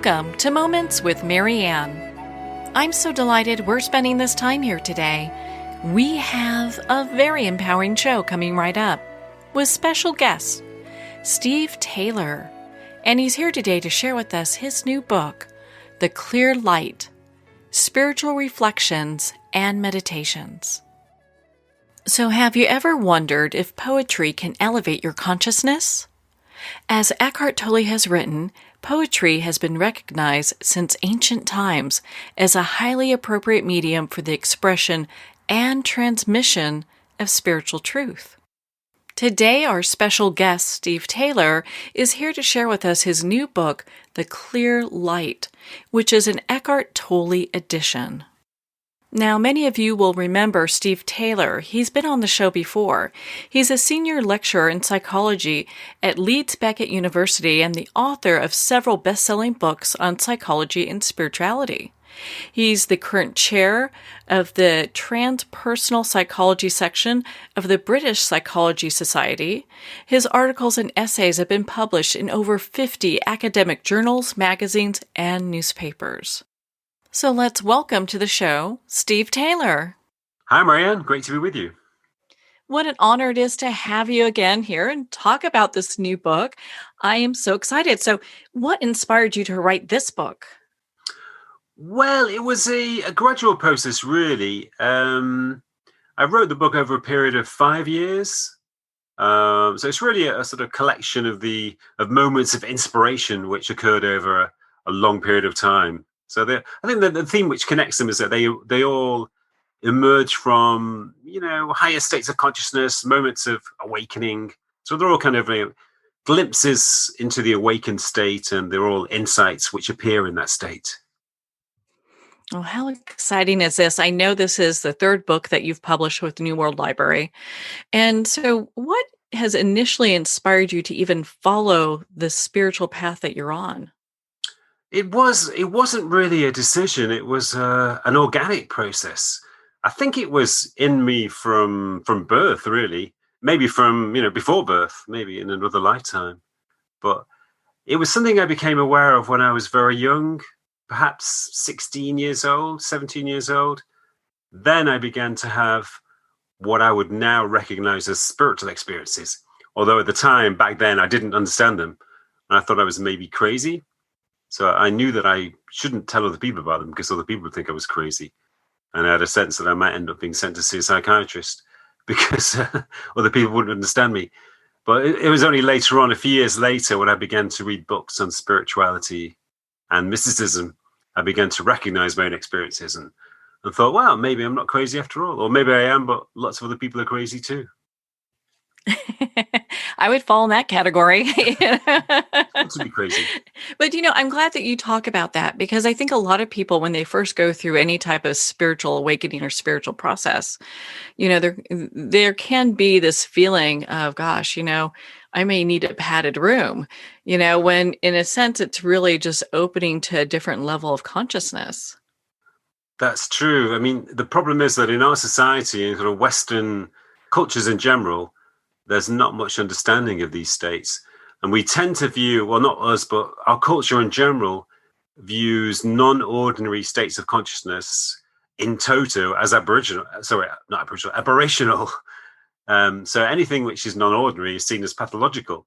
Welcome to Moments with Marianne. I'm so delighted we're spending this time here today. We have a very empowering show coming right up with special guest, Steve Taylor. And he's here today to share with us his new book, The Clear Light, Spiritual Reflections and Meditations. So have you ever wondered if poetry can elevate your consciousness? As Eckhart Tolle has written, poetry has been recognized since ancient times as a highly appropriate medium for the expression and transmission of spiritual truth. Today, our special guest, Steve Taylor, is here to share with us his new book, The Clear Light, which is an Eckhart Tolle Edition. Now, many of you will remember Steve Taylor. He's been on the show before. He's a senior lecturer in psychology at Leeds Beckett University and the author of several best-selling books on psychology and spirituality. He's the current chair of the transpersonal psychology section of the British Psychology Society. His articles and essays have been published in over 50 academic journals, magazines, and newspapers. So let's welcome to the show, Steve Taylor. Hi, Marianne. Great to be with you. What an honor it is to have you again here and talk about this new book. I am so excited. So what inspired you to write this book? Well, it was a gradual process, really. I wrote the book over a period of 5 years. So it's really a sort of collection of moments of inspiration which occurred over a long period of time. So I think the theme which connects them is that they all emerge from, higher states of consciousness, moments of awakening. So they're all kind of glimpses into the awakened state, and they're all insights which appear in that state. Oh, how exciting is this? I know this is the third book that you've published with New World Library. And so what has initially inspired you to even follow the spiritual path that you're on? It wasn't really a decision. It was an organic process. I think it was in me from birth, really. Maybe from, before birth, maybe in another lifetime. But it was something I became aware of when I was very young, perhaps 16 years old, 17 years old. Then I began to have what I would now recognize as spiritual experiences. Although at the time, back then, I didn't understand them. And I thought I was maybe crazy. So I knew that I shouldn't tell other people about them because other people would think I was crazy. And I had a sense that I might end up being sent to see a psychiatrist because other people wouldn't understand me. But it was only later on, a few years later, when I began to read books on spirituality and mysticism, I began to recognize my own experiences and thought, wow, maybe I'm not crazy after all. Or maybe I am, but lots of other people are crazy too. I would fall in that category. To be crazy. But, I'm glad that you talk about that because I think a lot of people, when they first go through any type of spiritual awakening or spiritual process, there can be this feeling of, gosh, I may need a padded room, when in a sense, it's really just opening to a different level of consciousness. That's true. I mean, the problem is that in our society and sort of Western cultures in general, there's not much understanding of these states. And we tend to view, well, not us, but our culture in general views non-ordinary states of consciousness in toto as aberrational. So anything which is non-ordinary is seen as pathological.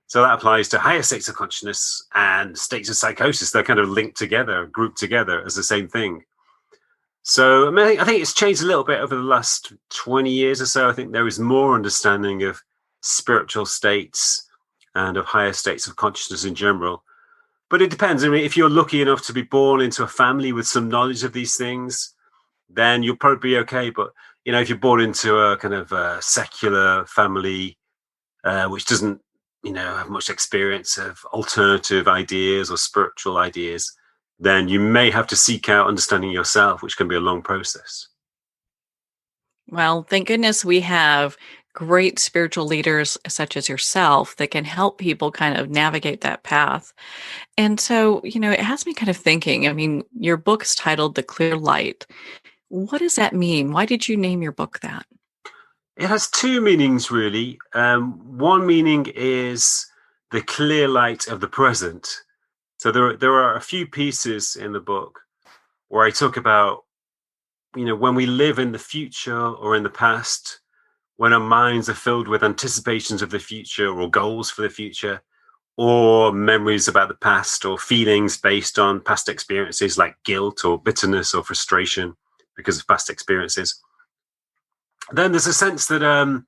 So that applies to higher states of consciousness and states of psychosis. They're kind of linked together, grouped together as the same thing. So I think it's changed a little bit over the last 20 years or so. I think there is more understanding of spiritual states and of higher states of consciousness in general. But it depends. I mean, if you're lucky enough to be born into a family with some knowledge of these things, then you'll probably be okay. But, if you're born into a kind of a secular family, which doesn't, have much experience of alternative ideas or spiritual ideas, then you may have to seek out understanding yourself, which can be a long process. Well, thank goodness we have great spiritual leaders such as yourself that can help people kind of navigate that path. And so, it has me kind of thinking, I mean, your book's titled The Clear Light. What does that mean? Why did you name your book that? It has two meanings, really. One meaning is the clear light of the present. So there are a few pieces in the book where I talk about, when we live in the future or in the past, when our minds are filled with anticipations of the future or goals for the future, or memories about the past, or feelings based on past experiences like guilt or bitterness or frustration because of past experiences, then there's a sense that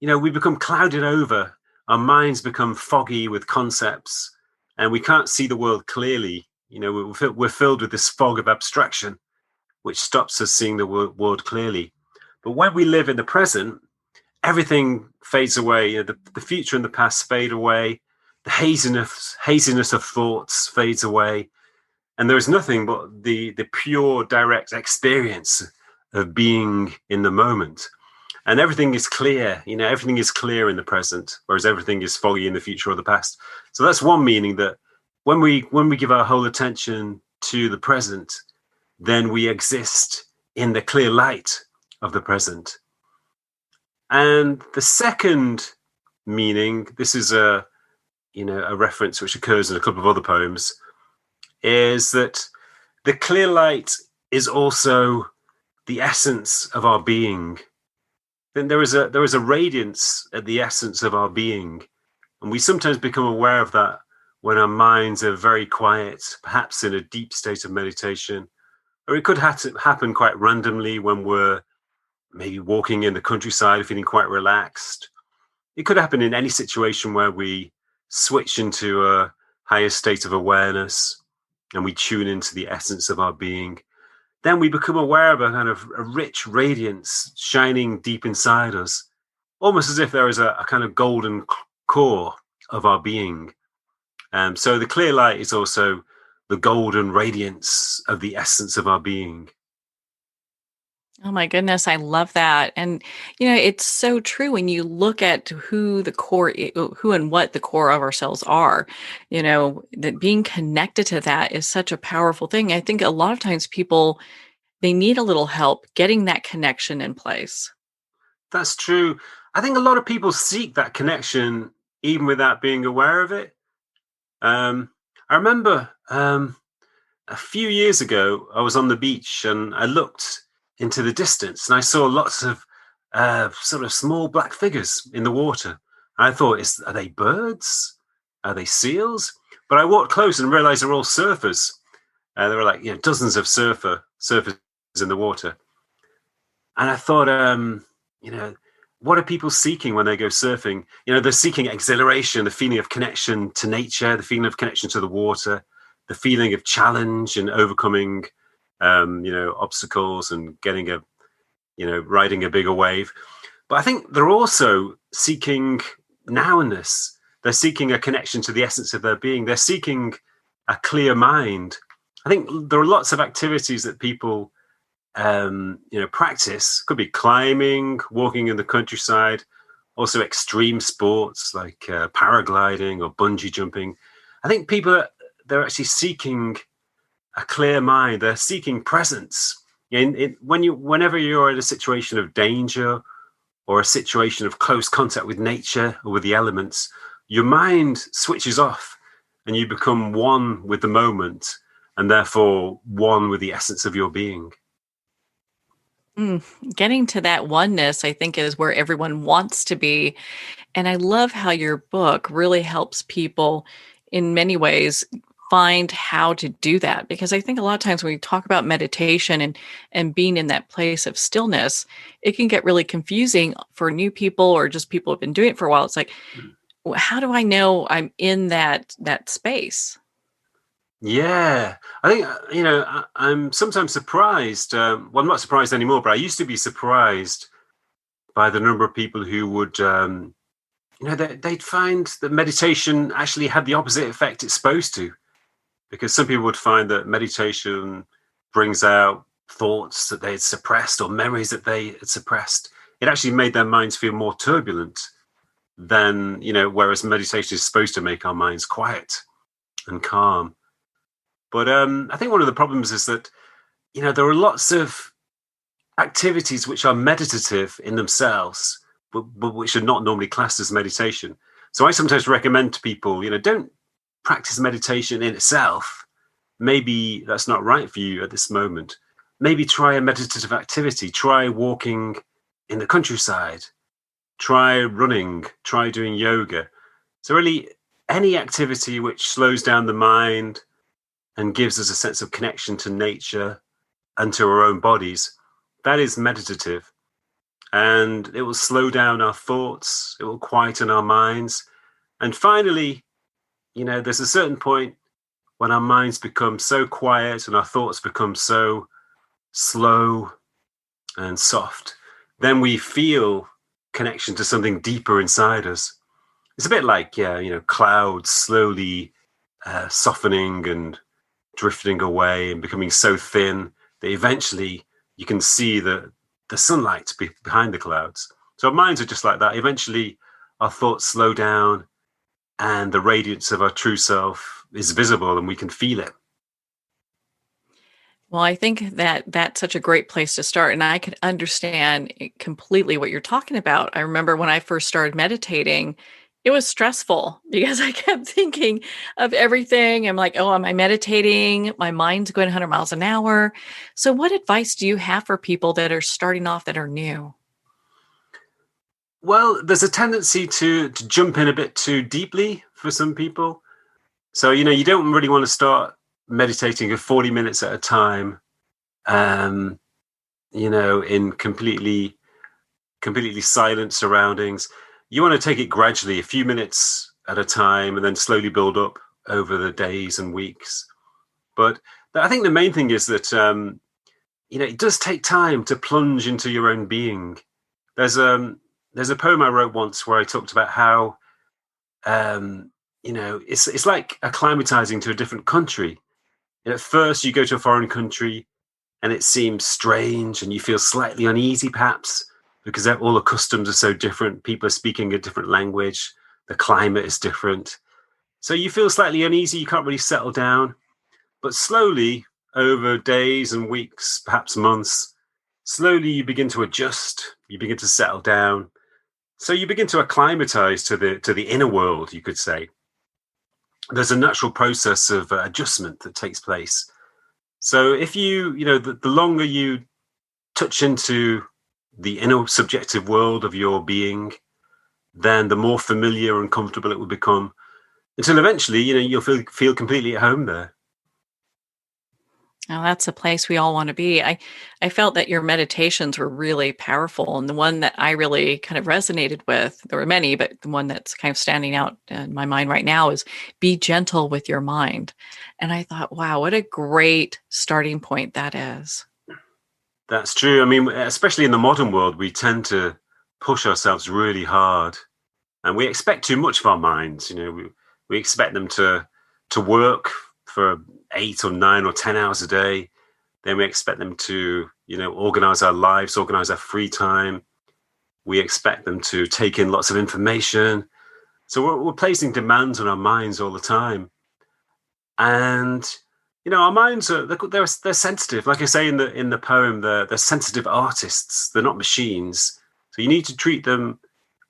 we become clouded over. Our minds become foggy with concepts, and we can't see the world clearly. We're filled with this fog of abstraction, which stops us seeing the world clearly. But when we live in the present, everything fades away. The future and the past fade away. The haziness of thoughts fades away, and there is nothing but the pure, direct experience of being in the moment. And everything is clear. Everything is clear in the present, whereas everything is foggy in the future or the past. So that's one meaning, that when we give our whole attention to the present, then we exist in the clear light of the present. And the second meaning, this is a reference which occurs in a couple of other poems, is that the clear light is also the essence of our being. Then there is a radiance at the essence of our being, and we sometimes become aware of that when our minds are very quiet, perhaps in a deep state of meditation, or it could happen quite randomly when we're maybe walking in the countryside, feeling quite relaxed. It could happen in any situation where we switch into a higher state of awareness and we tune into the essence of our being. Then we become aware of a kind of a rich radiance shining deep inside us, almost as if there is a kind of golden core of our being. So the clear light is also the golden radiance of the essence of our being. Oh my goodness, I love that. And it's so true when you look at who and what the core of ourselves are, that being connected to that is such a powerful thing. I think a lot of times people, they need a little help getting that connection in place. That's true. I think a lot of people seek that connection even without being aware of it. I remember a few years ago, I was on the beach and I looked into the distance and I saw lots of sort of small black figures in the water. I thought, are they birds? Are they seals? But I walked close and realized they're all surfers. There were like dozens of surfers in the water. And I thought, what are people seeking when they go surfing? They're seeking exhilaration, the feeling of connection to nature, the feeling of connection to the water, the feeling of challenge and overcoming, obstacles and getting riding a bigger wave. But I think they're also seeking nowness. They're seeking a connection to the essence of their being. They're seeking a clear mind. I think there are lots of activities that people practice. Could be climbing, walking in the countryside, also extreme sports like paragliding or bungee jumping. I think they're actually seeking a clear mind. They're seeking presence. Whenever you're in a situation of danger or a situation of close contact with nature or with the elements, your mind switches off and you become one with the moment and therefore one with the essence of your being. Getting to that oneness, I think, is where everyone wants to be. And I love how your book really helps people in many ways find how to do that. Because I think a lot of times when we talk about meditation and being in that place of stillness, it can get really confusing for new people or just people who have been doing it for a while. It's like, how do I know I'm in that space? Yeah, I think, I'm sometimes surprised. Well, I'm not surprised anymore, but I used to be surprised by the number of people who would, they'd find that meditation actually had the opposite effect it's supposed to. Because some people would find that meditation brings out thoughts that they had suppressed or memories that they had suppressed. It actually made their minds feel more turbulent than, whereas meditation is supposed to make our minds quiet and calm. But I think one of the problems is that, there are lots of activities which are meditative in themselves, but which are not normally classed as meditation. So I sometimes recommend to people, don't practice meditation in itself, maybe that's not right for you at this moment. Maybe try a meditative activity. Try walking in the countryside. Try running. Try doing yoga. So really, any activity which slows down the mind and gives us a sense of connection to nature and to our own bodies, that is meditative. And it will slow down our thoughts. It will quieten our minds. And finally, there's a certain point when our minds become so quiet and our thoughts become so slow and soft, then we feel connection to something deeper inside us. It's a bit like, clouds slowly softening and drifting away and becoming so thin that eventually you can see the sunlight behind the clouds. So our minds are just like that. Eventually our thoughts slow down and the radiance of our true self is visible and we can feel it. Well, I think that that's such a great place to start. And I could understand completely what you're talking about. I remember when I first started meditating, it was stressful because I kept thinking of everything. I'm like, oh, am I meditating? My mind's going 100 miles an hour. So, what advice do you have for people that are starting off that are new? Well, there's a tendency to jump in a bit too deeply for some people. So, you don't really want to start meditating for 40 minutes at a time, in completely silent surroundings. You want to take it gradually, a few minutes at a time, and then slowly build up over the days and weeks. But I think the main thing is that, it does take time to plunge into your own being. There's a poem I wrote once where I talked about how, it's like acclimatizing to a different country. At first, you go to a foreign country and it seems strange and you feel slightly uneasy, perhaps, because all the customs are so different. People are speaking a different language. The climate is different. So you feel slightly uneasy. You can't really settle down. But slowly, over days and weeks, perhaps months, slowly you begin to adjust. You begin to settle down. So you begin to acclimatize to the inner world, you could say. There's a natural process of adjustment that takes place. So if the longer you touch into the inner subjective world of your being, then the more familiar and comfortable it will become, until eventually, you'll feel completely at home there. Now, that's a place we all want to be. I felt that your meditations were really powerful. And the one that I really kind of resonated with, there were many, but the one that's kind of standing out in my mind right now is be gentle with your mind. And I thought, wow, what a great starting point that is. That's true. I mean, especially in the modern world, we tend to push ourselves really hard and we expect too much of our minds. We expect them to work for 8 or 9 or 10 hours a day. Then we expect them to, organize our lives, organize our free time. We expect them to take in lots of information. So we're placing demands on our minds all the time. And, our minds they're sensitive. Like I say in the poem, they're sensitive artists. They're not machines. So you need to treat them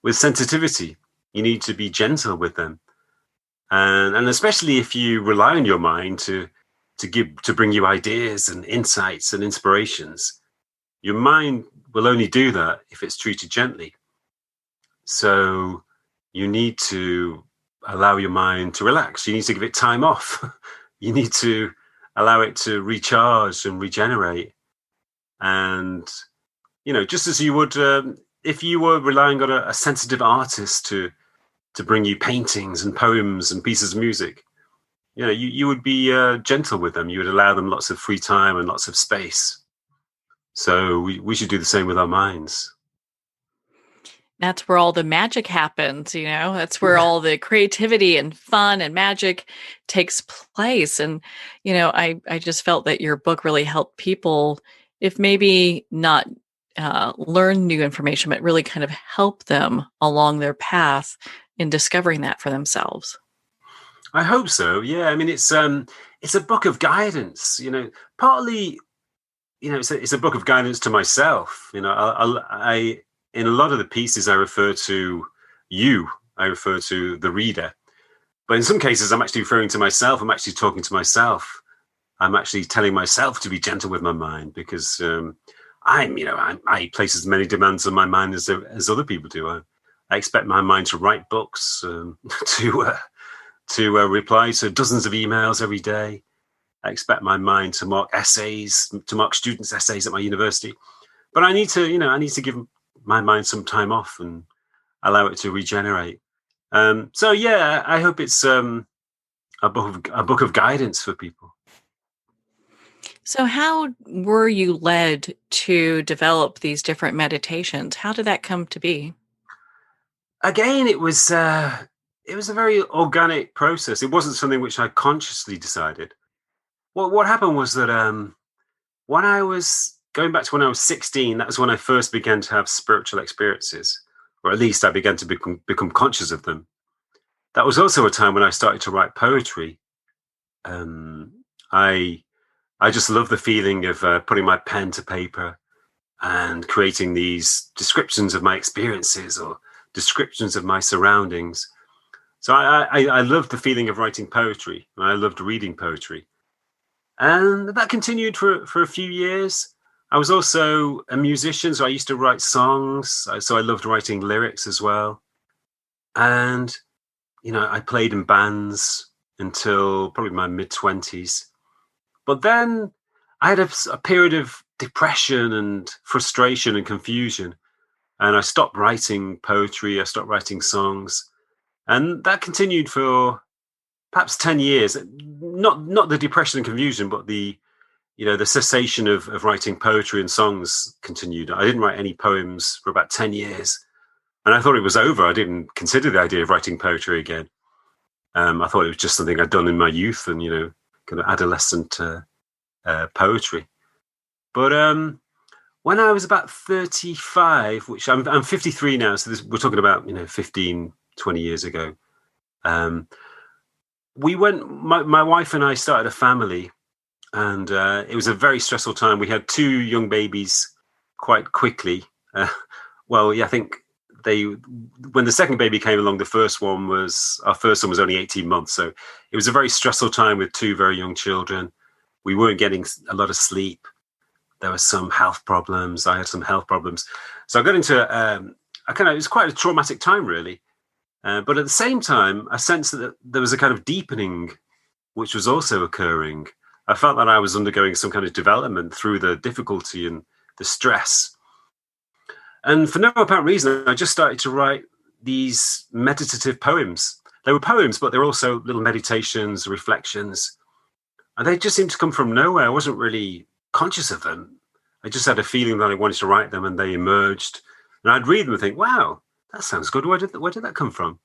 with sensitivity. You need to be gentle with them. And especially if you rely on your mind to bring you ideas and insights and inspirations, your mind will only do that if it's treated gently. So you need to allow your mind to relax. You need to give it time off. You need to allow it to recharge and regenerate. And, just as you would, if you were relying on a sensitive artist to bring you paintings and poems and pieces of music, you would be gentle with them. You would allow them lots of free time and lots of space. So we should do the same with our minds. That's where all the magic happens, that's where all the creativity and fun and magic takes place. And, I just felt that your book really helped people, if maybe not learn new information, but really kind of help them along their path in discovering that for themselves. I hope so. Yeah. I mean, it's a book of guidance, partly, it's a book of guidance to myself. I in a lot of the pieces, I refer to you, I refer to the reader. But in some cases, I'm actually referring to myself. I'm actually talking to myself. I'm actually telling myself to be gentle with my mind because I place as many demands on my mind as other people do. I expect my mind to write books, to reply to dozens of emails every day. I expect my mind to mark essays, to mark students' essays at my university. But I need to give my mind some time off and allow it to regenerate. So yeah, I hope it's a book of guidance for people. So, how were you led to develop these different meditations? How did that come to be? Again, it was a very organic process. It wasn't something which I consciously decided. What happened was that when I was going back to when I was 16, that was when I first began to have spiritual experiences, or at least I began to become conscious of them. That was also a time when I started to write poetry. Um, I I just love the feeling of putting my pen to paper and creating these descriptions of my experiences or descriptions of my surroundings. So I loved the feeling of writing poetry, and I loved reading poetry. And that continued for a few years. I was also a musician, so I used to write songs. So I loved writing lyrics as well. And, I played in bands until probably my mid-20s. But then I had a period of depression and frustration and confusion. And I stopped writing poetry. I stopped writing songs. And that continued for perhaps 10 years. Not the depression and confusion, but the cessation of writing poetry and songs continued. I didn't write any poems for about 10 years. And I thought it was over. I didn't consider the idea of writing poetry again. I thought it was just something I'd done in my youth and, kind of adolescent poetry. But when I was about 35, which I'm 53 now, so we're talking about, 15, 20 years ago, my wife and I started a family, and it was a very stressful time. We had two young babies quite quickly. I think when the second baby came along, our first one was only 18 months. So it was a very stressful time with two very young children. We weren't getting a lot of sleep. There were some health problems. I had some health problems. So I got into it was quite a traumatic time, really. But at the same time, I sensed that there was a kind of deepening, which was also occurring. I felt that I was undergoing some kind of development through the difficulty and the stress. And for no apparent reason, I just started to write these meditative poems. They were poems, but they were also little meditations, reflections. And they just seemed to come from nowhere. I wasn't really conscious of them. I just had a feeling that I wanted to write them, and they emerged. And I'd read them and think, wow, that sounds good. Where did that come from?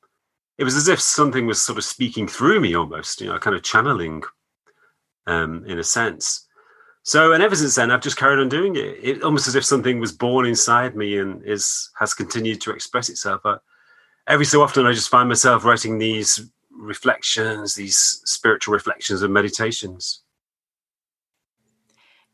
It was as if something was sort of speaking through me almost, kind of channeling in a sense. So, and ever since then, I've just carried on doing it. It almost as if something was born inside me and has continued to express itself. But every so often, I just find myself writing these reflections, these spiritual reflections and meditations.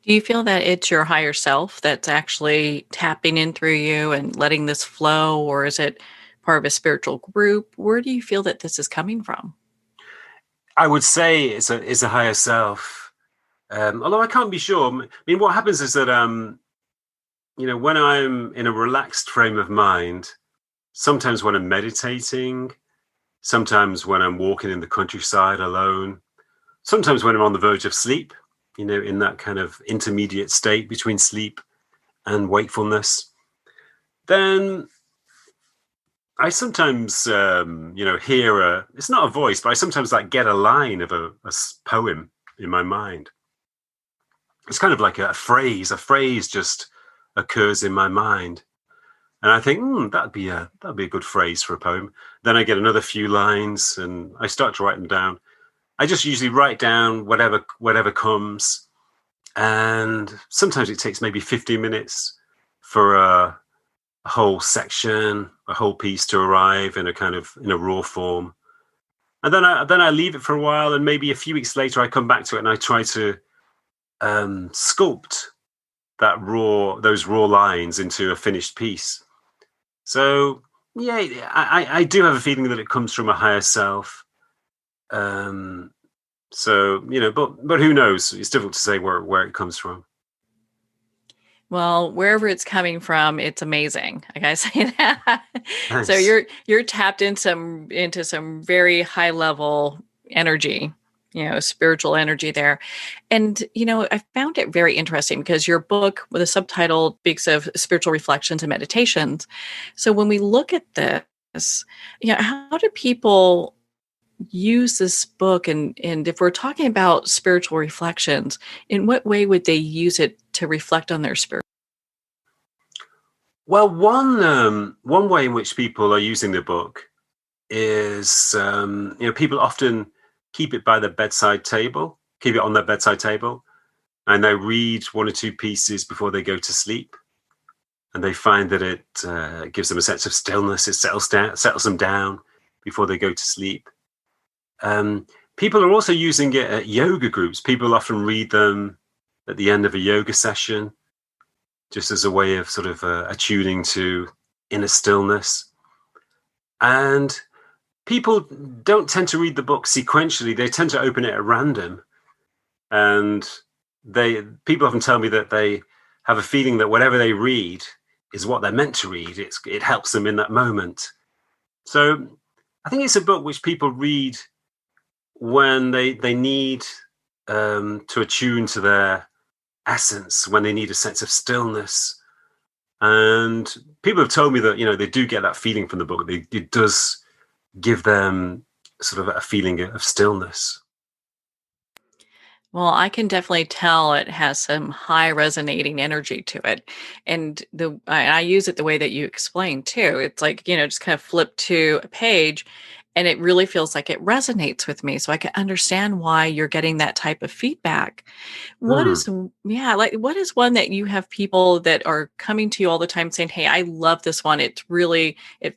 Do you feel that it's your higher self that's actually tapping in through you and letting this flow, or is it part of a spiritual group? Where do you feel that this is coming from? I would say it's a higher self. Although I can't be sure. I mean, what happens is that, when I'm in a relaxed frame of mind, sometimes when I'm meditating, sometimes when I'm walking in the countryside alone, sometimes when I'm on the verge of sleep, in that kind of intermediate state between sleep and wakefulness, then I sometimes, hear it's not a voice, but I sometimes get a line of a poem in my mind. It's kind of like a phrase just occurs in my mind. And I think, that'd be a good phrase for a poem. Then I get another few lines and I start to write them down. I just usually write down whatever comes. And sometimes it takes maybe 15 minutes for a whole section, a whole piece to arrive in a raw form. And then I leave it for a while, and maybe a few weeks later I come back to it and I try to sculpt those raw lines into a finished piece. So yeah, I do have a feeling that it comes from a higher self. Um, so, but who knows? It's difficult to say where it comes from. Well, wherever it's coming from, it's amazing. I gotta say that. So Thanks. you're tapped into some very high level energy, spiritual energy there. And I found it very interesting because your book with a subtitle speaks of spiritual reflections and meditations. So when we look at this, how do people use this book, and if we're talking about spiritual reflections, in what way would they use it to reflect on their spirit? Well, one way in which people are using the book is, people often keep it by their bedside table, keep it on their bedside table, and they read one or two pieces before they go to sleep. And they find that it gives them a sense of stillness. It settles them down before they go to sleep. People are also using it at yoga groups. People often read them at the end of a yoga session, just as a way of sort of attuning to inner stillness. And people don't tend to read the book sequentially. They tend to open it at random. And people often tell me that they have a feeling that whatever they read is what they're meant to read. It helps them in that moment. So I think it's a book which people read when they need to attune to their essence, when they need a sense of stillness. And people have told me that, they do get that feeling from the book. It does give them sort of a feeling of stillness. Well, I can definitely tell it has some high resonating energy to it. And I use it the way that you explained too. It's like, just kind of flip to a page and it really feels like it resonates with me. So I can understand why you're getting that type of feedback. Hmm. Like what is one that you have people that are coming to you all the time saying, "Hey, I love this one. It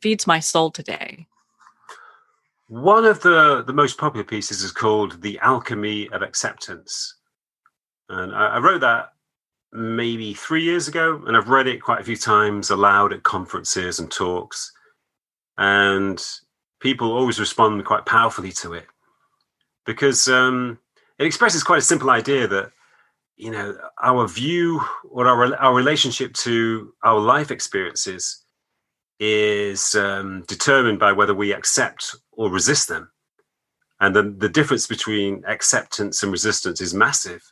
feeds my soul today." One of the most popular pieces is called The Alchemy of Acceptance. And I wrote that maybe 3 years ago, and I've read it quite a few times aloud at conferences and talks. And people always respond quite powerfully to it because it expresses quite a simple idea that, our view or our relationship to our life experiences is determined by whether we accept or resist them. And then the difference between acceptance and resistance is massive.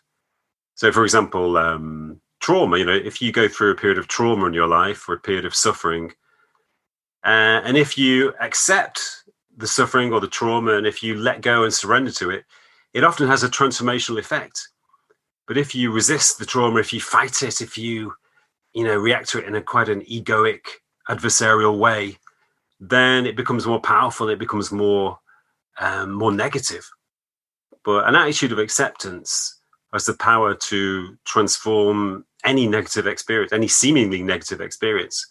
So, for example, trauma, if you go through a period of trauma in your life or a period of suffering, and if you accept the suffering or the trauma, and if you let go and surrender to it, it often has a transformational effect. But if you resist the trauma, if you fight it, if you, react to it in quite an egoic, adversarial way, then it becomes more powerful. It becomes more negative. But an attitude of acceptance has the power to transform any negative experience, any seemingly negative experience.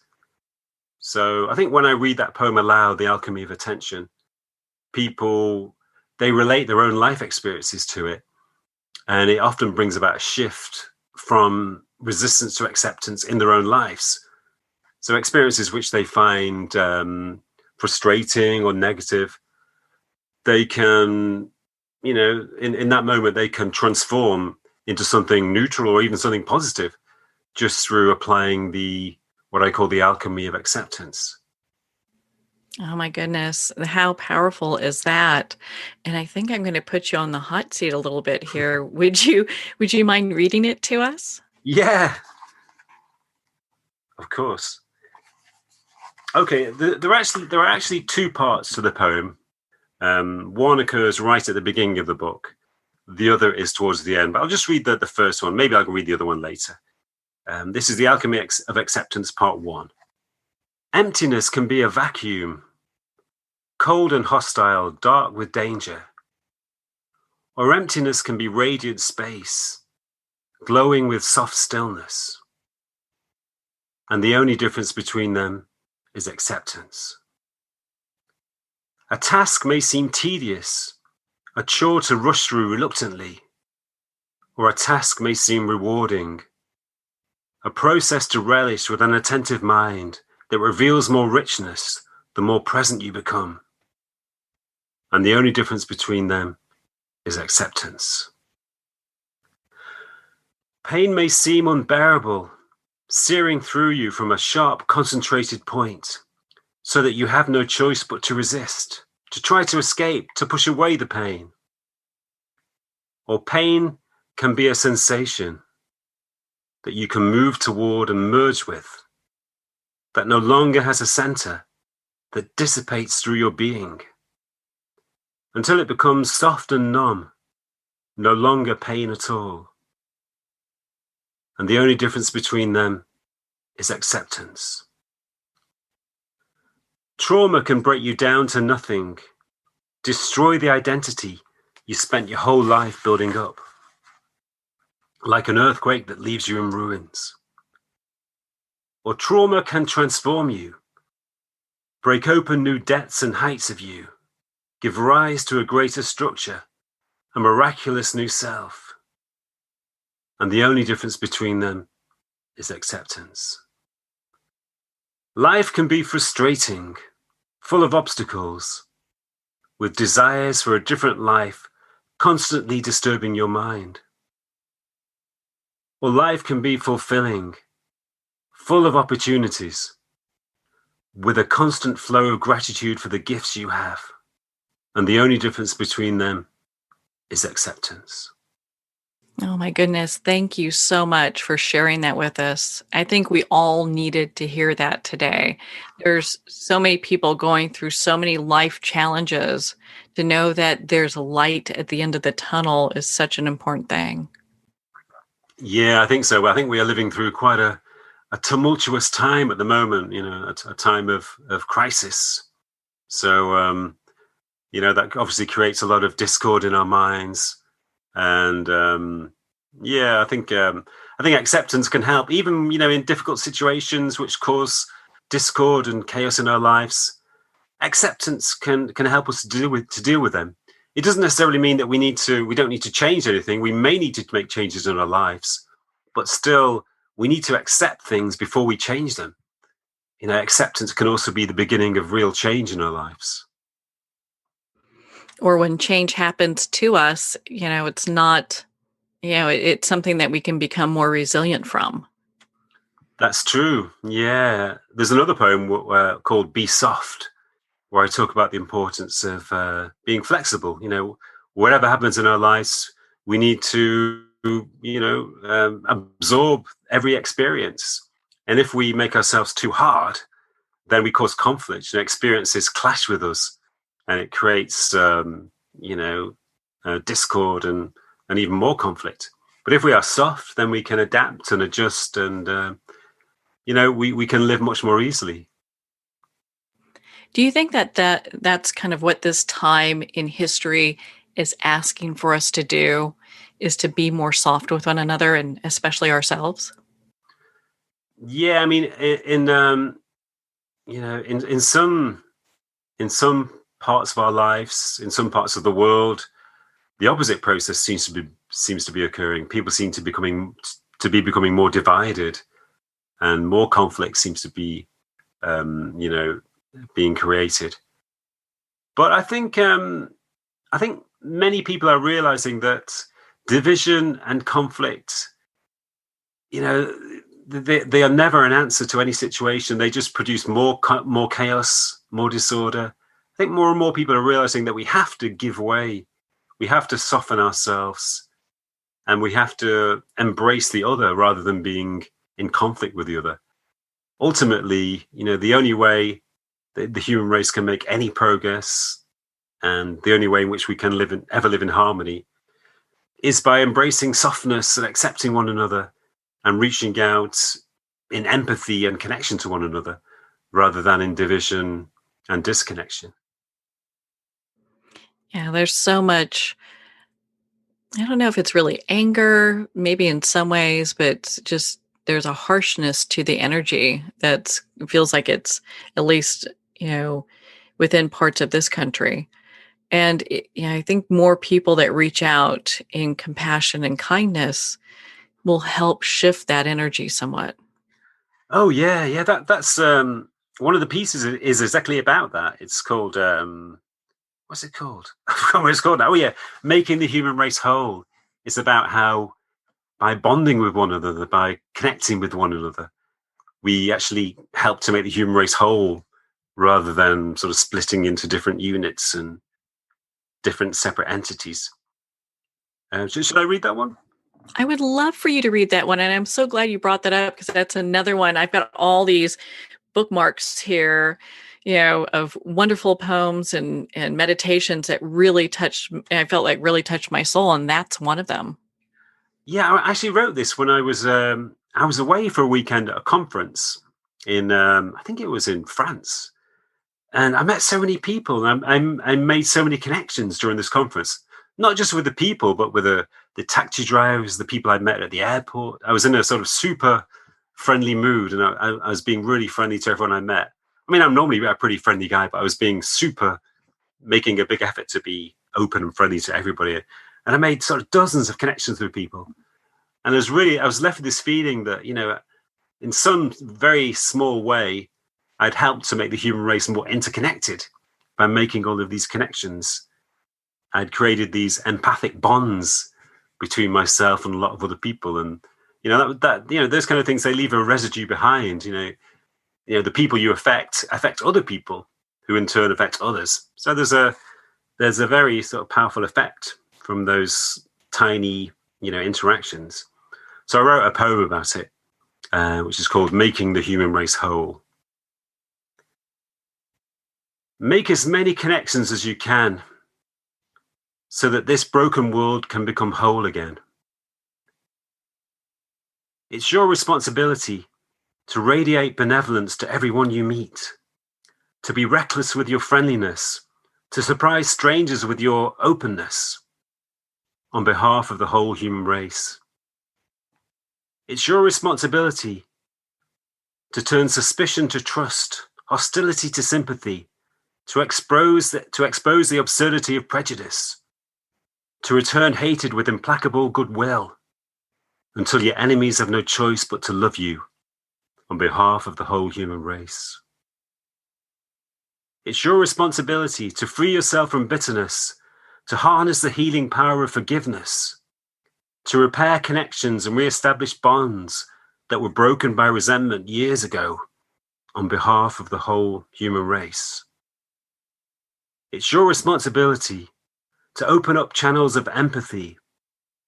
So I think when I read that poem aloud, The Alchemy of Attention, people, they relate their own life experiences to it. And it often brings about a shift from resistance to acceptance in their own lives. So experiences which they find frustrating or negative, they can, in that moment, they can transform into something neutral or even something positive just through applying what I call the alchemy of acceptance. Oh my goodness. How powerful is that? And I think I'm going to put you on the hot seat a little bit here. Would you mind reading it to us? Yeah, of course. Okay, there are actually two parts to the poem. One occurs right at the beginning of the book. The other is towards the end. But I'll just read the first one. Maybe I can read the other one later. This is The Alchemy of Acceptance, Part 1. Emptiness can be a vacuum, cold and hostile, dark with danger. Or emptiness can be radiant space, glowing with soft stillness. And the only difference between them is acceptance. A task may seem tedious, a chore to rush through reluctantly, or a task may seem rewarding, a process to relish with an attentive mind that reveals more richness the more present you become. And the only difference between them is acceptance. Pain may seem unbearable, searing through you from a sharp, concentrated point, so that you have no choice but to resist, to try to escape, to push away the pain. Or pain can be a sensation that you can move toward and merge with, that no longer has a center, that dissipates through your being, until it becomes soft and numb, no longer pain at all. And the only difference between them is acceptance. Trauma can break you down to nothing, destroy the identity you spent your whole life building up, like an earthquake that leaves you in ruins. Or trauma can transform you, break open new depths and heights of you, give rise to a greater structure, a miraculous new self. And the only difference between them is acceptance. Life can be frustrating, full of obstacles, with desires for a different life constantly disturbing your mind. Or life can be fulfilling, full of opportunities, with a constant flow of gratitude for the gifts you have. And the only difference between them is acceptance. Oh my goodness. Thank you so much for sharing that with us. I think we all needed to hear that today. There's so many people going through so many life challenges. To know that there's a light at the end of the tunnel is such an important thing. Yeah, I think so. I think we are living through quite a tumultuous time at the moment, a time of crisis. So, that obviously creates a lot of discord in our minds. And I think acceptance can help, even in difficult situations which cause discord and chaos in our lives. Acceptance can help us to deal with them. It doesn't necessarily mean that we don't need to change anything. We may need to make changes in our lives, but still we need to accept things before we change them. Acceptance can also be the beginning of real change in our lives. Or when change happens to us, it's not, it's something that we can become more resilient from. That's true. Yeah. There's another poem called Be Soft, where I talk about the importance of being flexible. Whatever happens in our lives, we need to, absorb every experience. And if we make ourselves too hard, then we cause conflict. Experiences clash with us, and it creates, discord and even more conflict. But if we are soft, then we can adapt and adjust, and we can live much more easily. Do you think that's kind of what this time in history is asking for us to do, is to be more soft with one another and especially ourselves? Yeah, I mean, in some parts of our lives, in some parts of the world, the opposite process seems to be occurring. People seem to be becoming more divided, and more conflict seems to be, being created. But I think many people are realizing that division and conflict, they are never an answer to any situation. They just produce more chaos, more disorder. I think more and more people are realizing that we have to give way, we have to soften ourselves, and we have to embrace the other rather than being in conflict with the other. Ultimately, the only way that the human race can make any progress, and the only way in which we can ever live in harmony, is by embracing softness and accepting one another and reaching out in empathy and connection to one another, rather than in division and disconnection. Yeah, there's so much. I don't know if it's really anger, maybe in some ways, but just there's a harshness to the energy that feels like it's at least, within parts of this country. And I think more people that reach out in compassion and kindness will help shift that energy somewhat. Oh yeah. That's one of the pieces is exactly about that. It's called what's it called? I forgot what it's called now. Oh yeah, Making the Human Race Whole. It's about how by bonding with one another, by connecting with one another, we actually help to make the human race whole rather than sort of splitting into different units and different separate entities. Should I read that one? I would love for you to read that one. And I'm so glad you brought that up because that's another one. I've got all these bookmarks here, of wonderful poems and meditations that I felt like really touched my soul. And that's one of them. Yeah, I actually wrote this when I was away for a weekend at a conference in I think it was in France, and I met so many people, and I made so many connections during this conference. Not just with the people, but with the taxi drivers, the people I met at the airport. I was in a sort of super friendly mood, and I was being really friendly to everyone I met. I mean, I'm normally a pretty friendly guy, but I was being making a big effort to be open and friendly to everybody. And I made sort of dozens of connections with people. And I was left with this feeling that, in some very small way, I'd helped to make the human race more interconnected by making all of these connections. I'd created these empathic bonds between myself and a lot of other people. And, those kind of things, they leave a residue behind. The people you affect other people who in turn affect others. So there's a very sort of powerful effect from those tiny, interactions. So I wrote a poem about it, which is called Making the Human Race Whole. Make as many connections as you can so that this broken world can become whole again. It's your responsibility to radiate benevolence to everyone you meet, to be reckless with your friendliness, to surprise strangers with your openness on behalf of the whole human race. It's your responsibility to turn suspicion to trust, hostility to sympathy, to expose the absurdity of prejudice, to return hatred with implacable goodwill, until your enemies have no choice but to love you on behalf of the whole human race. It's your responsibility to free yourself from bitterness, to harness the healing power of forgiveness, to repair connections and re-establish bonds that were broken by resentment years ago on behalf of the whole human race. It's your responsibility to open up channels of empathy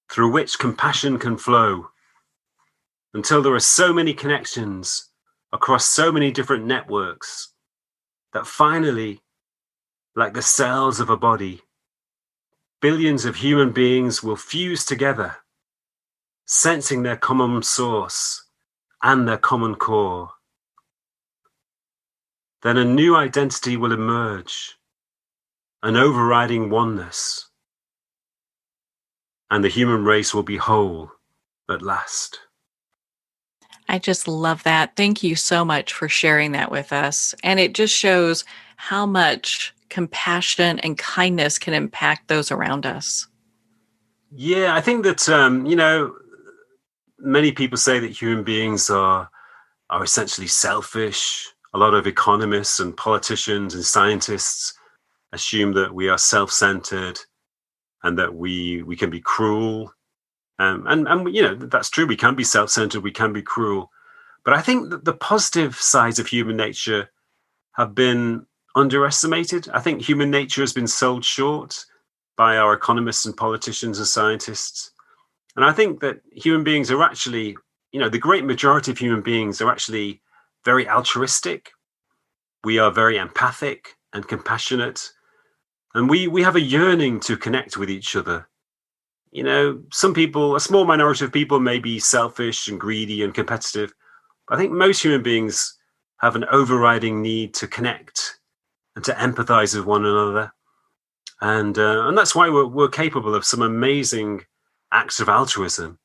through which compassion can flow until there are so many connections across so many different networks that finally, like the cells of a body, billions of human beings will fuse together, sensing their common source and their common core. Then a new identity will emerge, an overriding oneness, and the human race will be whole at last. I just love that. Thank you so much for sharing that with us. And it just shows how much compassion and kindness can impact those around us. Yeah, I think that, many people say that human beings are essentially selfish. A lot of economists and politicians and scientists assume that we are self-centered and that we can be cruel. And that's true. We can be self-centered. We can be cruel. But I think that the positive sides of human nature have been underestimated. I think human nature has been sold short by our economists and politicians and scientists. And I think that human beings are actually, the great majority of human beings are actually very altruistic. We are very empathic and compassionate. And we have a yearning to connect with each other. Some people, a small minority of people may be selfish and greedy and competitive. But I think most human beings have an overriding need to connect and to empathize with one another. And that's why we're capable of some amazing acts of altruism.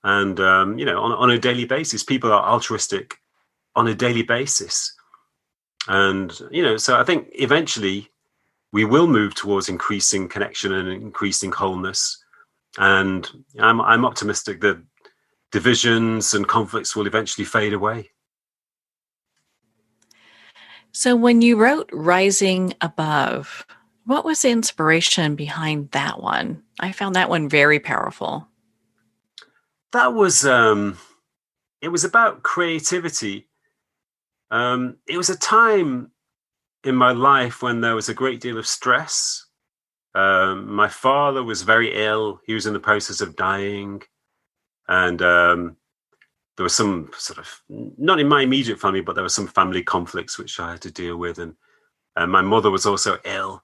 And, on a daily basis, people are altruistic on a daily basis. And, so I think eventually we will move towards increasing connection and increasing wholeness. And I'm optimistic that divisions and conflicts will eventually fade away. So when you wrote Rising Above, What was the inspiration behind that one? I found that one very powerful. That was it was about creativity. It was a time in my life when there was a great deal of stress. My father was very ill. He was in the process of dying. And there was some sort of, not in my immediate family, but there were some family conflicts which I had to deal with. And my mother was also ill.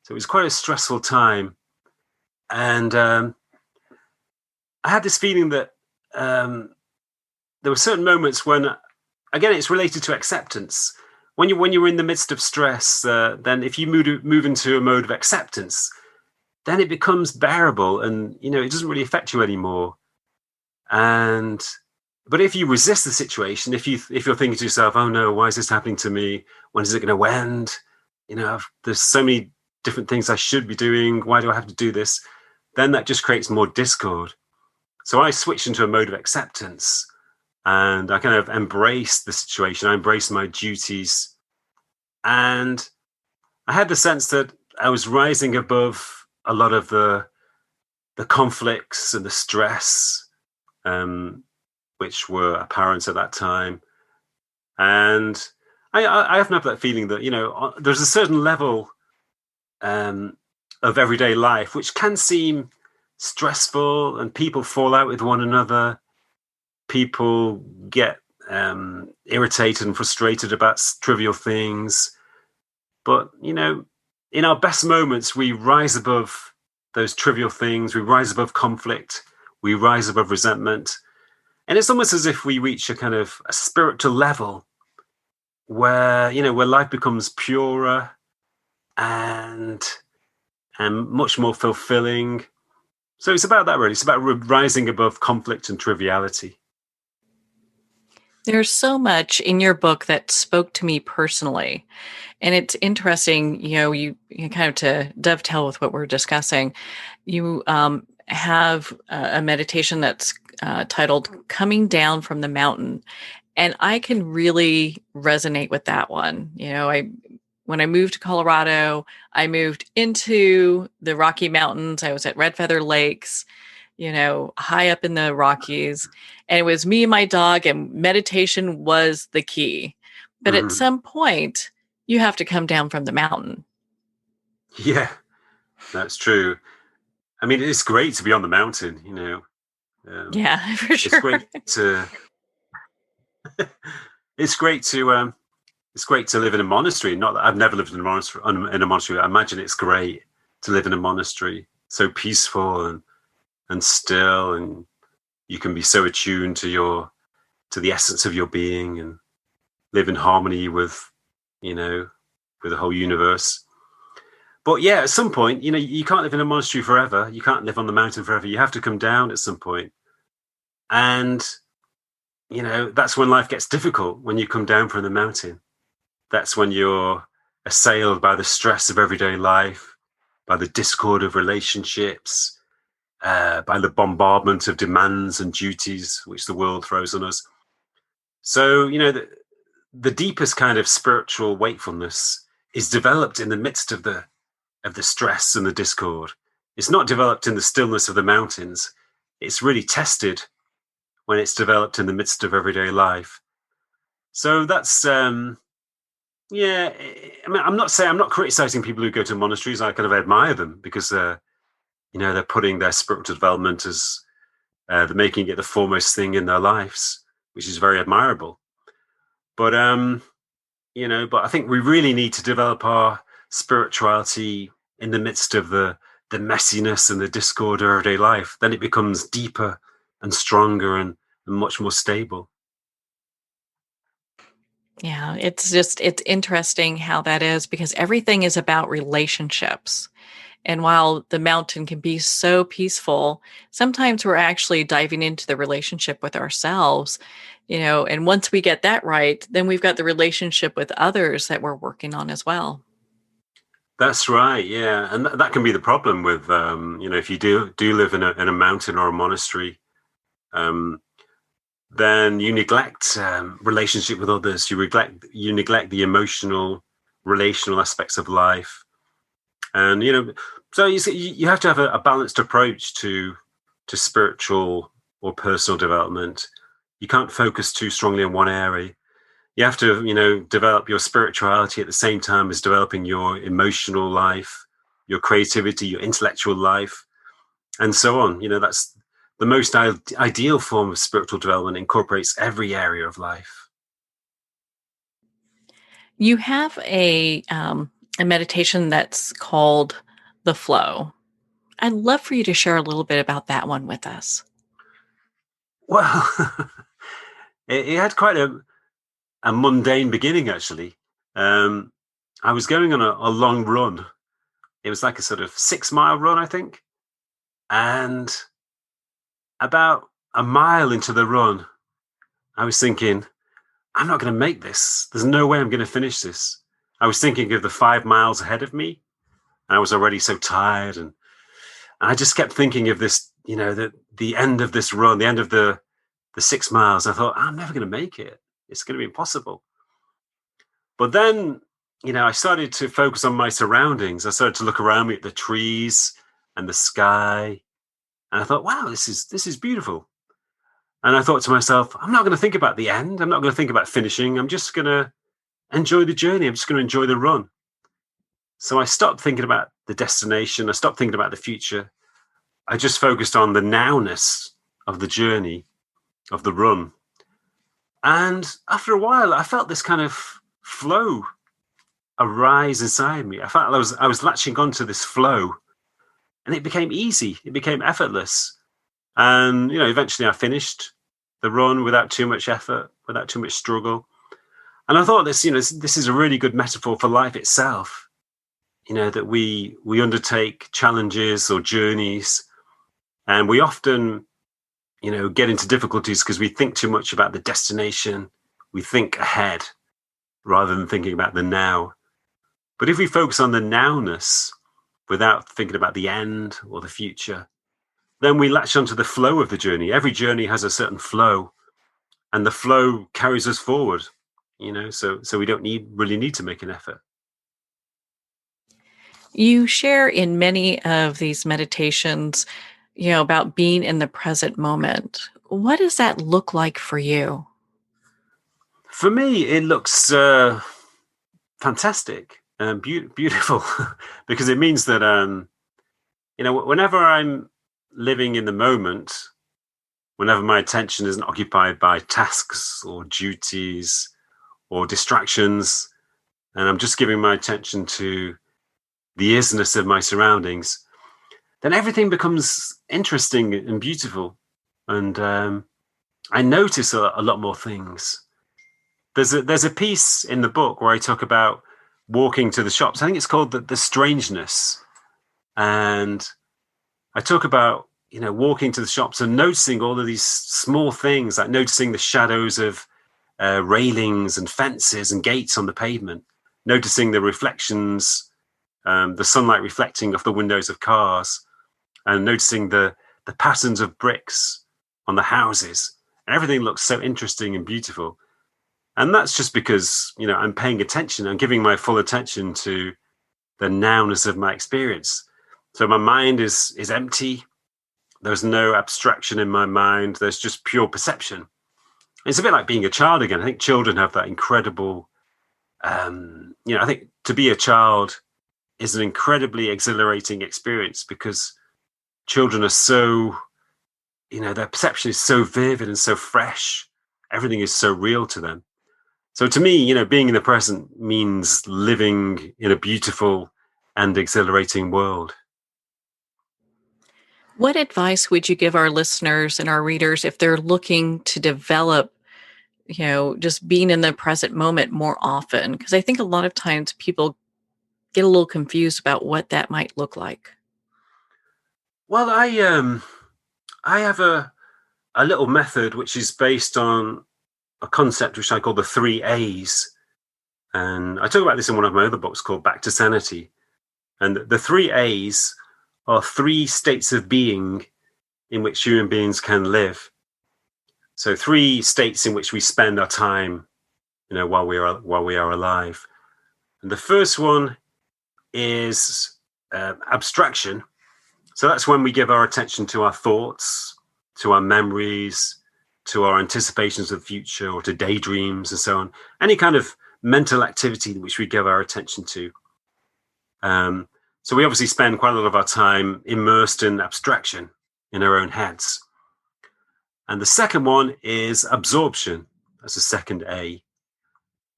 So it was quite a stressful time. And I had this feeling that there were certain moments when, again, it's related to acceptance. When you're in the midst of stress, then if you move into a mode of acceptance, then it becomes bearable, and it doesn't really affect you anymore. And but if you resist the situation, if you're thinking to yourself, "Oh no, why is this happening to me? When is it going to end? There's so many different things I should be doing. Why do I have to do this?" Then that just creates more discord. So I switched into a mode of acceptance, and I kind of embraced the situation. I embraced my duties, and I had the sense that I was rising above a lot of the conflicts and the stress, which were apparent at that time. And I often have that feeling that there's a certain level of everyday life which can seem stressful, and people fall out with one another. People get irritated and frustrated about trivial things. But, in our best moments, we rise above those trivial things. We rise above conflict. We rise above resentment. And it's almost as if we reach a kind of a spiritual level where life becomes purer and much more fulfilling. So it's about that, really. It's about rising above conflict and triviality. There's so much in your book that spoke to me personally. And it's interesting, you kind of to dovetail with what we're discussing, you have a meditation that's titled Coming Down from the Mountain. And I can really resonate with that one. When I moved to Colorado, I moved into the Rocky Mountains. I was at Red Feather Lakes, high up in the Rockies. And it was me and my dog, and meditation was the key. But at some point, you have to come down from the mountain. Yeah, that's true. I mean, it's great to be on the mountain, Yeah, for sure. It's great to live in a monastery. Not that I've never lived in a monastery. I imagine it's great to live in a monastery, so peaceful and still, and you can be so attuned to the essence of your being and live in harmony with the whole universe. But yeah, at some point, you can't live in a monastery forever. You can't live on the mountain forever. You have to come down at some point. And, that's when life gets difficult, when you come down from the mountain. That's when you're assailed by the stress of everyday life, by the discord of relationships, by the bombardment of demands and duties which the world throws on us. So, the deepest kind of spiritual wakefulness is developed in the midst of the stress and the discord. It's not developed in the stillness of the mountains. It's really tested when it's developed in the midst of everyday life. So that's yeah. I mean, I'm not criticizing people who go to monasteries. I kind of admire them because they're putting their spiritual development as they're making it the foremost thing in their lives, which is very admirable. But but I think we really need to develop our spirituality in the midst of the messiness and the discord of everyday life. Then it becomes deeper and stronger and much more stable. Yeah, it's interesting how that is, because everything is about relationships. And while the mountain can be so peaceful, sometimes we're actually diving into the relationship with ourselves, and once we get that right, then we've got the relationship with others that we're working on as well. That's right, yeah, and that can be the problem with if you do live in a mountain or a monastery, then you neglect relationship with others. You neglect the emotional, relational aspects of life, And so you have to have a balanced approach to spiritual or personal development. You can't focus too strongly on one area. You have to develop your spirituality at the same time as developing your emotional life, your creativity, your intellectual life, and so on. That's the most ideal form of spiritual development. Incorporates every area of life. You have a meditation that's called the flow. I'd love for you to share a little bit about that one with us. Well, it had quite a mundane beginning, actually. I was going on a long run. It was like a sort of 6-mile run, I think. And about a mile into the run, I was thinking, I'm not going to make this. There's no way I'm going to finish this. I was thinking of the 5 miles ahead of me. And I was already so tired. And I just kept thinking of this, the end of this run, the end of the 6 miles. I thought, I'm never going to make it. It's going to be impossible. But then, I started to focus on my surroundings. I started to look around me at the trees and the sky. And I thought, wow, this is beautiful. And I thought to myself, I'm not going to think about the end. I'm not going to think about finishing. I'm just going to enjoy the journey. I'm just going to enjoy the run. So I stopped thinking about the destination. I stopped thinking about the future. I just focused on the nowness of the journey, of the run. And after a while, I felt this kind of flow arise inside me. I felt I was latching onto this flow, and it became easy. It became effortless. And, eventually I finished the run without too much effort, without too much struggle. And I thought this is a really good metaphor for life itself. That we undertake challenges or journeys, and we often, get into difficulties because we think too much about the destination. We think ahead rather than thinking about the now. But if we focus on the nowness without thinking about the end or the future, then we latch onto the flow of the journey. Every journey has a certain flow, and the flow carries us forward, so we don't really need to make an effort. You share in many of these meditations, about being in the present moment. What does that look like for you? For me, it looks fantastic and beautiful because it means that, whenever I'm living in the moment, whenever my attention isn't occupied by tasks or duties or distractions, and I'm just giving my attention to the isness of my surroundings, then everything becomes interesting and beautiful. And I notice a lot more things. There's a piece in the book where I talk about walking to the shops. I think it's called the strangeness. And I talk about, walking to the shops and noticing all of these small things, like noticing the shadows of railings and fences and gates on the pavement, noticing the reflections, the sunlight reflecting off the windows of cars, and noticing the patterns of bricks on the houses. And everything looks so interesting and beautiful. And that's just because, I'm paying attention. I'm giving my full attention to the nowness of my experience. So my mind is empty. There's no abstraction in my mind. There's just pure perception. It's a bit like being a child again. I think children have that incredible, I think to be a child is an incredibly exhilarating experience because children are so, their perception is so vivid and so fresh. Everything is so real to them. So to me, being in the present means living in a beautiful and exhilarating world. What advice would you give our listeners and our readers if they're looking to develop, just being in the present moment more often? Because I think a lot of times people get a little confused about what that might look like. Well, I have a little method which is based on a concept which I call the 3 A's. And I talk about this in one of my other books called Back to Sanity. And the 3 A's are 3 states of being in which human beings can live. So 3 states in which we spend our time, while we are alive. And the first one is abstraction. So that's when we give our attention to our thoughts, to our memories, to our anticipations of the future, or to daydreams and so on. Any kind of mental activity which we give our attention to. So we obviously spend quite a lot of our time immersed in abstraction in our own heads. And the second one is absorption. That's the second A.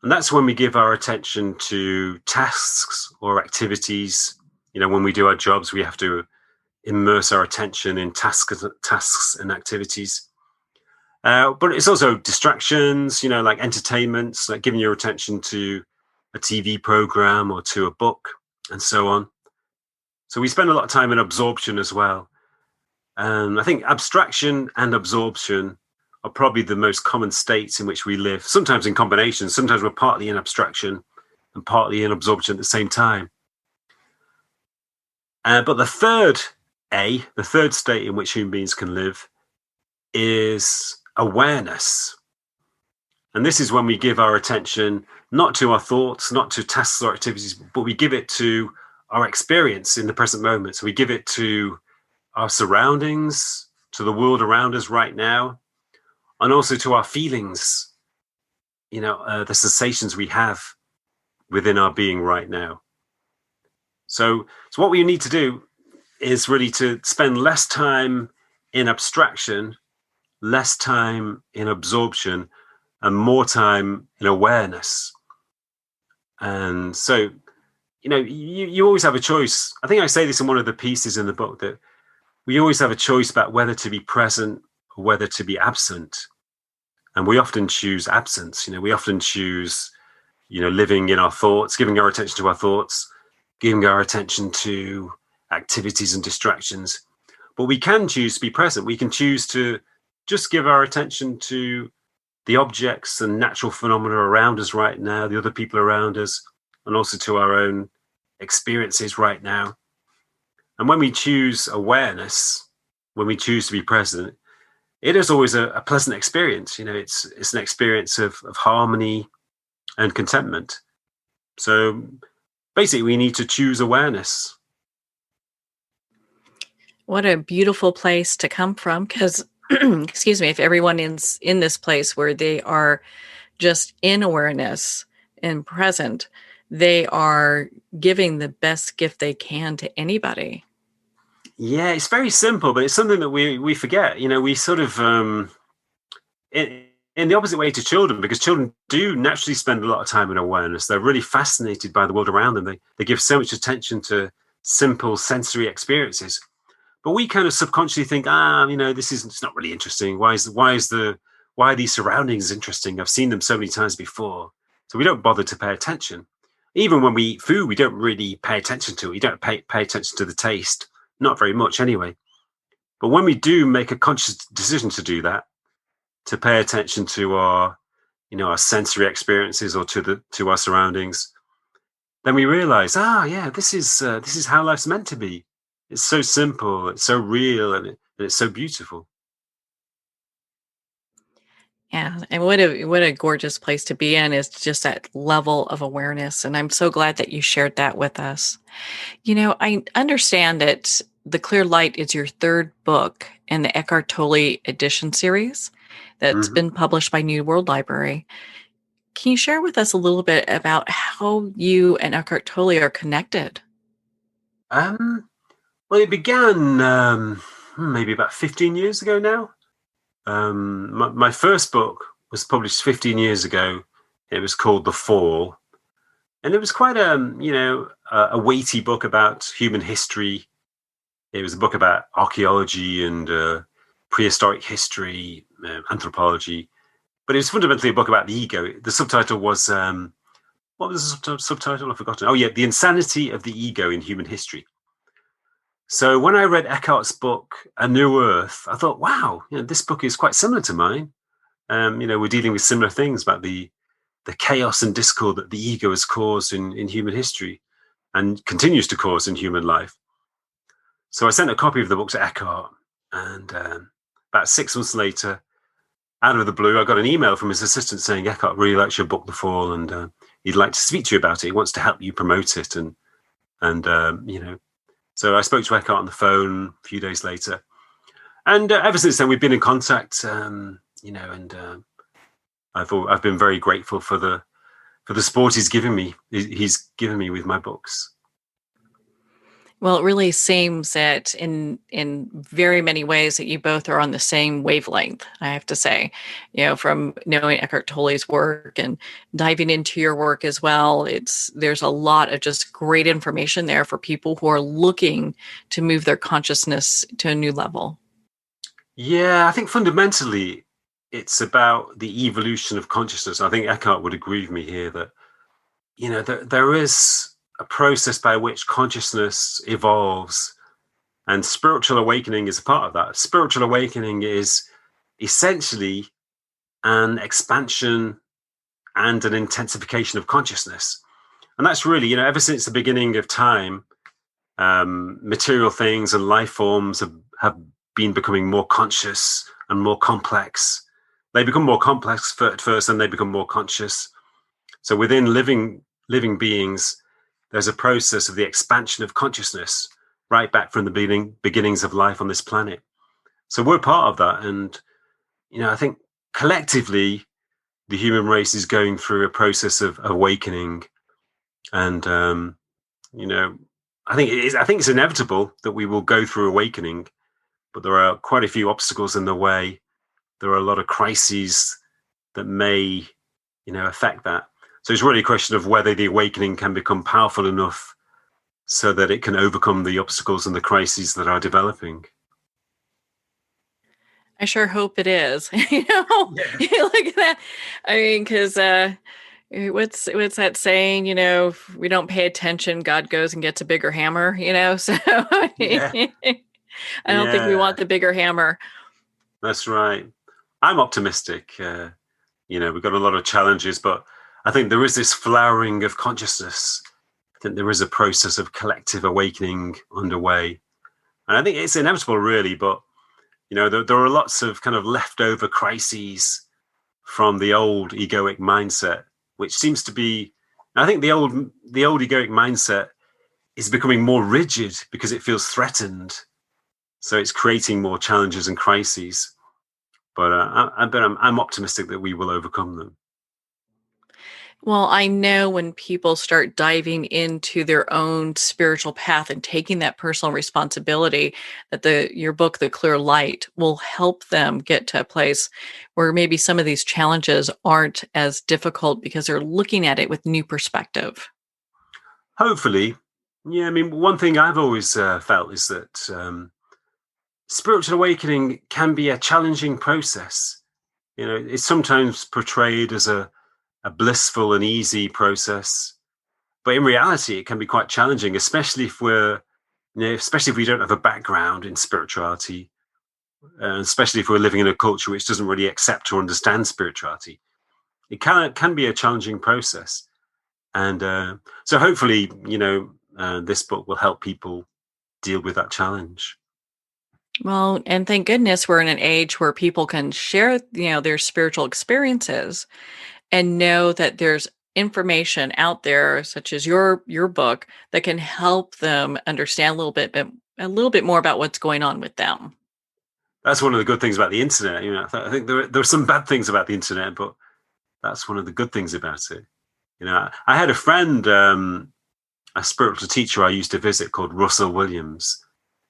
And that's when we give our attention to tasks or activities. When we do our jobs, we have to immerse our attention in tasks and activities. But it's also distractions, like entertainments, like giving your attention to a TV program or to a book and so on. So we spend a lot of time in absorption as well. And I think abstraction and absorption are probably the most common states in which we live, sometimes in combination. Sometimes we're partly in abstraction and partly in absorption at the same time. But the third A, the third state in which human beings can live, is awareness. And this is when we give our attention not to our thoughts, not to tasks or activities, but we give it to our experience in the present moment. So we give it to our surroundings, to the world around us right now, and also to our feelings, the sensations we have within our being right now. So what we need to do is really to spend less time in abstraction, less time in absorption, and more time in awareness. And so, you always have a choice. I think I say this in one of the pieces in the book, that we always have a choice about whether to be present or whether to be absent. And we often choose absence. We often choose, living in our thoughts, giving our attention to our thoughts, giving our attention to activities and distractions. But we can choose to be present. We can choose to just give our attention to the objects and natural phenomena around us right now, the other people around us, and also to our own experiences right now. And when we choose awareness, when we choose to be present, it is always a pleasant experience. It's an experience of harmony and contentment. So basically, we need to choose awareness. What a beautiful place to come from, because, excuse me, if everyone is in this place where they are just in awareness and present, they are giving the best gift they can to anybody. Yeah, it's very simple, but it's something that we forget. We sort of, in the opposite way to children, because children do naturally spend a lot of time in awareness. They're really fascinated by the world around them. They give so much attention to simple sensory experiences. But we kind of subconsciously think, it's not really interesting. Why are these surroundings interesting? I've seen them so many times before. So we don't bother to pay attention. Even when we eat food, we don't really pay attention to it. We don't pay attention to the taste. Not very much anyway. But when we do make a conscious decision to do that, to pay attention to our sensory experiences or to our surroundings, then we realize, this is how life's meant to be. It's so simple, it's so real, and it's so beautiful. Yeah, and what a gorgeous place to be in, is just that level of awareness. And I'm so glad that you shared that with us. I understand that The Clear Light is your third book in the Eckhart Tolle Edition series that's been published by New World Library. Can you share with us a little bit about how you and Eckhart Tolle are connected? Well, it began maybe about 15 years ago now. My first book was published 15 years ago. It was called The Fall. And it was quite a weighty book about human history. It was a book about archaeology and prehistoric history, anthropology. But it was fundamentally a book about the ego. The subtitle was, what was the subtitle? I've forgotten. Oh, yeah, The Insanity of the Ego in Human History. So when I read Eckhart's book, A New Earth, I thought, wow, this book is quite similar to mine. We're dealing with similar things about the chaos and discord that the ego has caused in human history and continues to cause in human life. So I sent a copy of the book to Eckhart, and about 6 months later, out of the blue, I got an email from his assistant saying, Eckhart really likes your book, The Fall, and he'd like to speak to you about it. He wants to help you promote it and So I spoke to Eckhart on the phone a few days later. And ever since then, we've been in contact, and I've been very grateful for the support he's given me. He's given me with my books. Well, it really seems that in very many ways that you both are on the same wavelength, I have to say. From knowing Eckhart Tolle's work and diving into your work as well, there's a lot of just great information there for people who are looking to move their consciousness to a new level. Yeah, I think fundamentally it's about the evolution of consciousness. I think Eckhart would agree with me here that, there is a process by which consciousness evolves, and spiritual awakening is a part of that. Spiritual awakening is essentially an expansion and an intensification of consciousness. And that's really, ever since the beginning of time, material things and life forms have been becoming more conscious and more complex. They become more complex at first, and they become more conscious. So within living beings, there's a process of the expansion of consciousness right back from the beginnings of life on this planet. So we're part of that. And, I think collectively, the human race is going through a process of awakening. And, I think it's inevitable that we will go through awakening, but there are quite a few obstacles in the way. There are a lot of crises that may, affect that. So it's really a question of whether the awakening can become powerful enough so that it can overcome the obstacles and the crises that are developing. I sure hope it is. Yeah. Look at that. I mean, because what's that saying? If we don't pay attention, God goes and gets a bigger hammer. So Yeah. I don't think we want the bigger hammer. That's right. I'm optimistic. We've got a lot of challenges, but I think there is this flowering of consciousness. I think there is a process of collective awakening underway. And I think it's inevitable, really, but, there are lots of kind of leftover crises from the old egoic mindset, which seems to be, I think the old egoic mindset is becoming more rigid because it feels threatened. So it's creating more challenges and crises. But I'm optimistic that we will overcome them. Well, I know when people start diving into their own spiritual path and taking that personal responsibility, that your book, The Clear Light, will help them get to a place where maybe some of these challenges aren't as difficult because they're looking at it with new perspective. Hopefully. Yeah, I mean, one thing I've always felt is that spiritual awakening can be a challenging process. It's sometimes portrayed as a blissful and easy process, but in reality, it can be quite challenging, especially if we don't have a background in spirituality, especially if we're living in a culture which doesn't really accept or understand spirituality. It can be a challenging process, and so hopefully, this book will help people deal with that challenge. Well, and thank goodness we're in an age where people can share, their spiritual experiences and know that there's information out there, such as your book, that can help them understand a little bit more about what's going on with them. That's one of the good things about the internet. I think there are some bad things about the internet, but that's one of the good things about it. I had a friend, a spiritual teacher I used to visit called Russell Williams,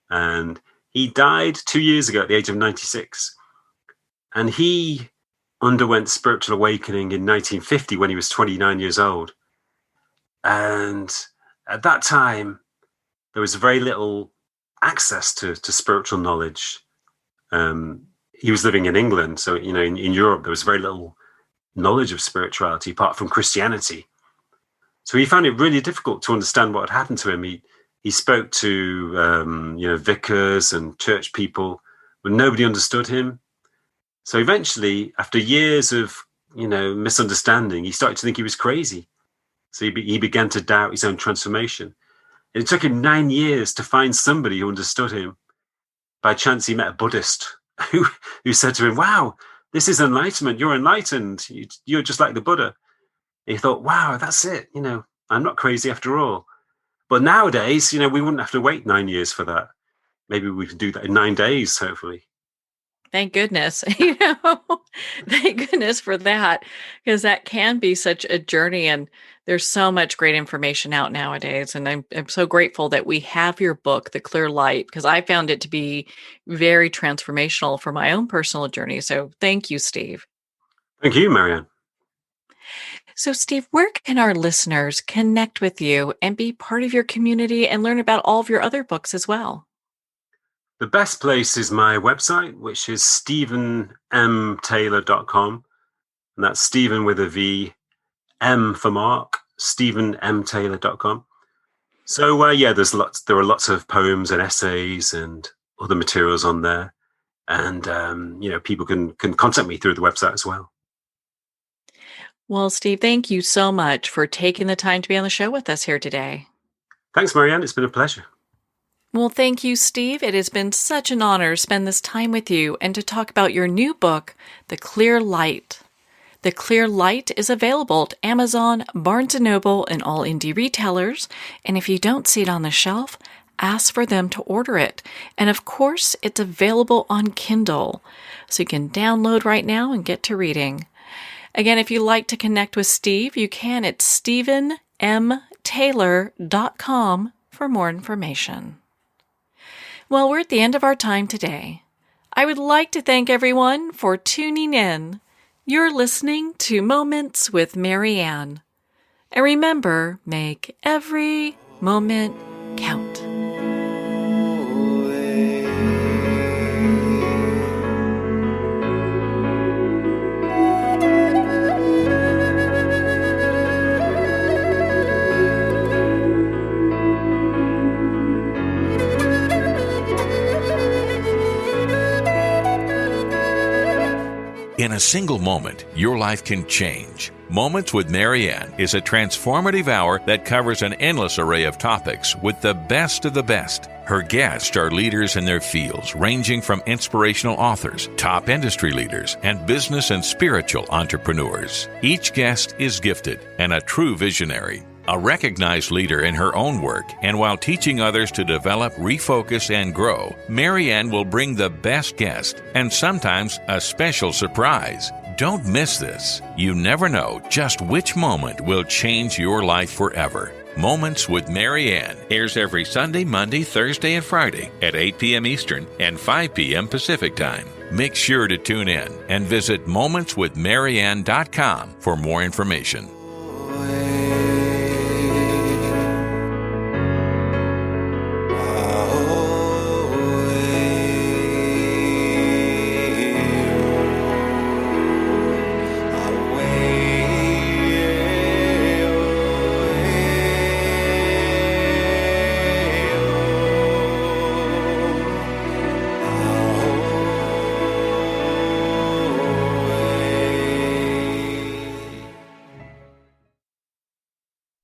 and he died 2 years ago at the age of 96. And he underwent spiritual awakening in 1950 when he was 29 years old. And at that time, there was very little access to spiritual knowledge. He was living in England. So, in Europe, there was very little knowledge of spirituality apart from Christianity. So he found it really difficult to understand what had happened to him. He spoke to, vicars and church people, but nobody understood him. So eventually, after years of, misunderstanding, he started to think he was crazy. So he began to doubt his own transformation. And it took him 9 years to find somebody who understood him. By chance, he met a Buddhist who said to him, "Wow, this is enlightenment. You're enlightened. You're just like the Buddha." And he thought, "Wow, that's it. I'm not crazy after all." But nowadays, we wouldn't have to wait 9 years for that. Maybe we can do that in 9 days, hopefully. Thank goodness, thank goodness for that, because that can be such a journey. And there's so much great information out nowadays. And I'm so grateful that we have your book, The Clear Light, because I found it to be very transformational for my own personal journey. So thank you, Steve. Thank you, Marianne. So, Steve, where can our listeners connect with you and be part of your community and learn about all of your other books as well? The best place is my website, which is stephenmtaylor.com. And that's Stephen with a V, M for Mark, stephenmtaylor.com. So, there are lots of poems and essays and other materials on there. And, people can contact me through the website as well. Well, Steve, thank you so much for taking the time to be on the show with us here today. Thanks, Marianne. It's been a pleasure. Well, thank you, Steve. It has been such an honor to spend this time with you and to talk about your new book, The Clear Light. The Clear Light is available at Amazon, Barnes & Noble, and all indie retailers. And if you don't see it on the shelf, ask for them to order it. And of course, it's available on Kindle, so you can download right now and get to reading. Again, if you'd like to connect with Steve, you can at stephenmtaylor.com for more information. Well, we're at the end of our time today. I would like to thank everyone for tuning in. You're listening to Moments with Marianne. And remember, make every moment count. In a single moment, your life can change. Moments with Marianne is a transformative hour that covers an endless array of topics with the best of the best. Her guests are leaders in their fields, ranging from inspirational authors, top industry leaders, and business and spiritual entrepreneurs. Each guest is gifted and a true visionary, a recognized leader in her own work, and while teaching others to develop, refocus, and grow, Marianne will bring the best guest and sometimes a special surprise. Don't miss this. You never know just which moment will change your life forever. Moments with Marianne airs every Sunday, Monday, Thursday, and Friday at 8 p.m. Eastern and 5 p.m. Pacific Time. Make sure to tune in and visit momentswithmarianne.com for more information.